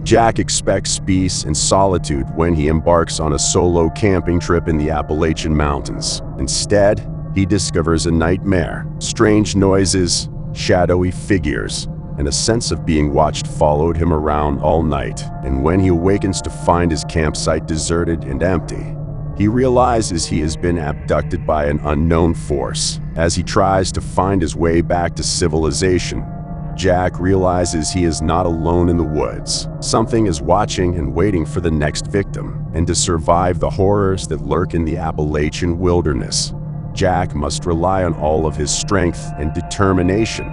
Jack expects peace and solitude when he embarks on a solo camping trip in the Appalachian Mountains. Instead, he discovers a nightmare. Strange noises, shadowy figures, and a sense of being watched followed him around all night. And when he awakens to find his campsite deserted and empty, he realizes he has been abducted by an unknown force. As he tries to find his way back to civilization, Jack realizes he is not alone in the woods. Something is watching and waiting for the next victim. And to survive the horrors that lurk in the Appalachian wilderness, Jack must rely on all of his strength and determination.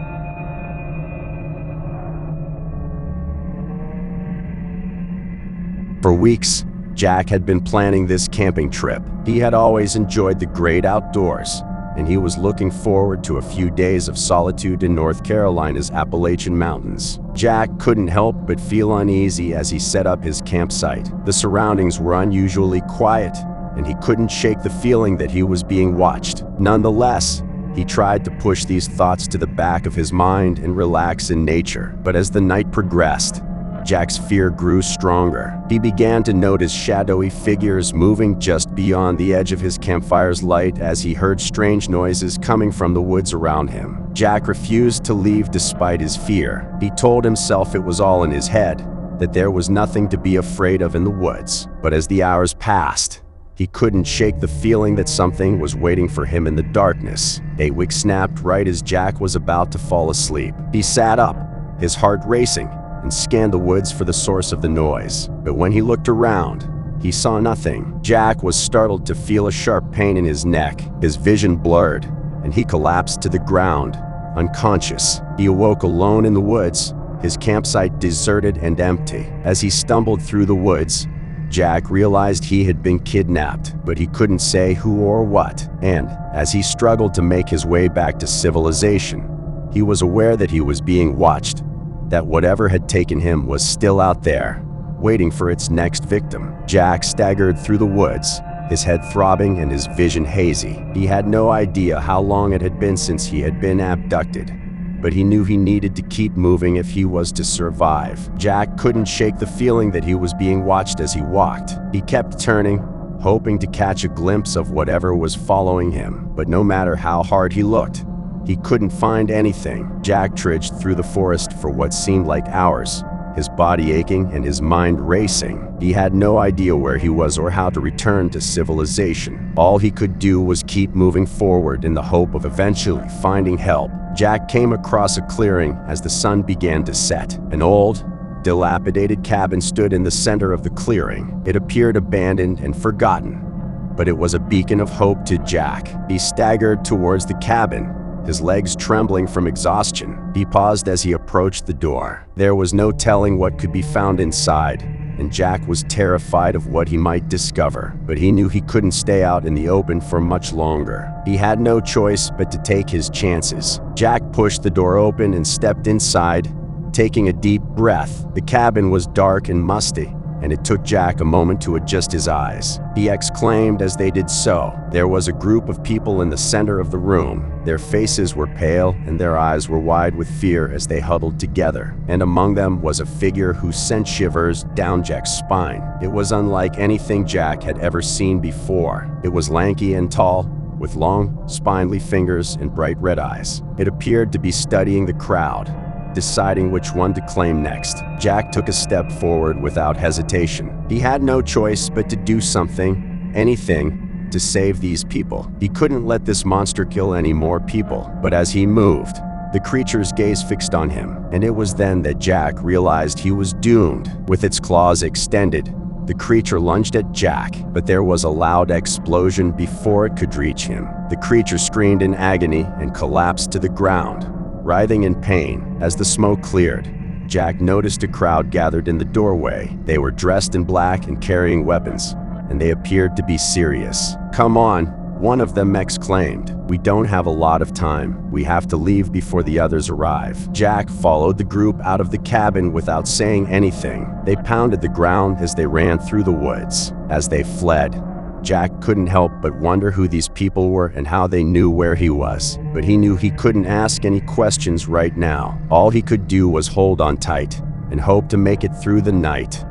For weeks, Jack had been planning this camping trip. He had always enjoyed the great outdoors, and he was looking forward to a few days of solitude in North Carolina's Appalachian Mountains. Jack couldn't help but feel uneasy as he set up his campsite. The surroundings were unusually quiet, and he couldn't shake the feeling that he was being watched. Nonetheless, he tried to push these thoughts to the back of his mind and relax in nature. But as the night progressed, Jack's fear grew stronger. He began to notice shadowy figures moving just beyond the edge of his campfire's light as he heard strange noises coming from the woods around him. Jack refused to leave despite his fear. He told himself it was all in his head, that there was nothing to be afraid of in the woods. But as the hours passed, he couldn't shake the feeling that something was waiting for him in the darkness. A wick snapped right as Jack was about to fall asleep. He sat up, his heart racing, and scanned the woods for the source of the noise. But when he looked around, he saw nothing. Jack was startled to feel a sharp pain in his neck. His vision blurred, and he collapsed to the ground, unconscious. He awoke alone in the woods, his campsite deserted and empty. As he stumbled through the woods, Jack realized he had been kidnapped, but he couldn't say who or what. And as he struggled to make his way back to civilization, he was aware that he was being watched, that whatever had taken him was still out there, waiting for its next victim. Jack staggered through the woods, his head throbbing and his vision hazy. He had no idea how long it had been since he had been abducted, but he knew he needed to keep moving if he was to survive. Jack couldn't shake the feeling that he was being watched as he walked. He kept turning, hoping to catch a glimpse of whatever was following him, but no matter how hard he looked, he couldn't find anything. Jack trudged through the forest for what seemed like hours, his body aching and his mind racing. He had no idea where he was or how to return to civilization. All he could do was keep moving forward in the hope of eventually finding help. Jack came across a clearing as the sun began to set. An old, dilapidated cabin stood in the center of the clearing. It appeared abandoned and forgotten, but it was a beacon of hope to Jack. He staggered towards the cabin, his legs trembling from exhaustion. He paused as he approached the door. There was no telling what could be found inside, and Jack was terrified of what he might discover. But he knew he couldn't stay out in the open for much longer. He had no choice but to take his chances. Jack pushed the door open and stepped inside, taking a deep breath. The cabin was dark and musty, and it took Jack a moment to adjust his eyes. He exclaimed as they did so. There was a group of people in the center of the room. Their faces were pale and their eyes were wide with fear as they huddled together. And among them was a figure who sent shivers down Jack's spine. It was unlike anything Jack had ever seen before. It was lanky and tall, with long, spindly fingers and bright red eyes. It appeared to be studying the crowd, deciding which one to claim next. Jack took a step forward without hesitation. He had no choice but to do something, anything, to save these people. He couldn't let this monster kill any more people. But as he moved, the creature's gaze fixed on him, and it was then that Jack realized he was doomed. With its claws extended, the creature lunged at Jack, but there was a loud explosion before it could reach him. The creature screamed in agony and collapsed to the ground, writhing in pain. As the smoke cleared, Jack noticed a crowd gathered in the doorway. They were dressed in black and carrying weapons, and they appeared to be serious. "Come on," one of them exclaimed. "We don't have a lot of time. We have to leave before the others arrive." Jack followed the group out of the cabin without saying anything. They pounded the ground as they ran through the woods. As they fled, Jack couldn't help but wonder who these people were and how they knew where he was. But he knew he couldn't ask any questions right now. All he could do was hold on tight, and hoped to make it through the night.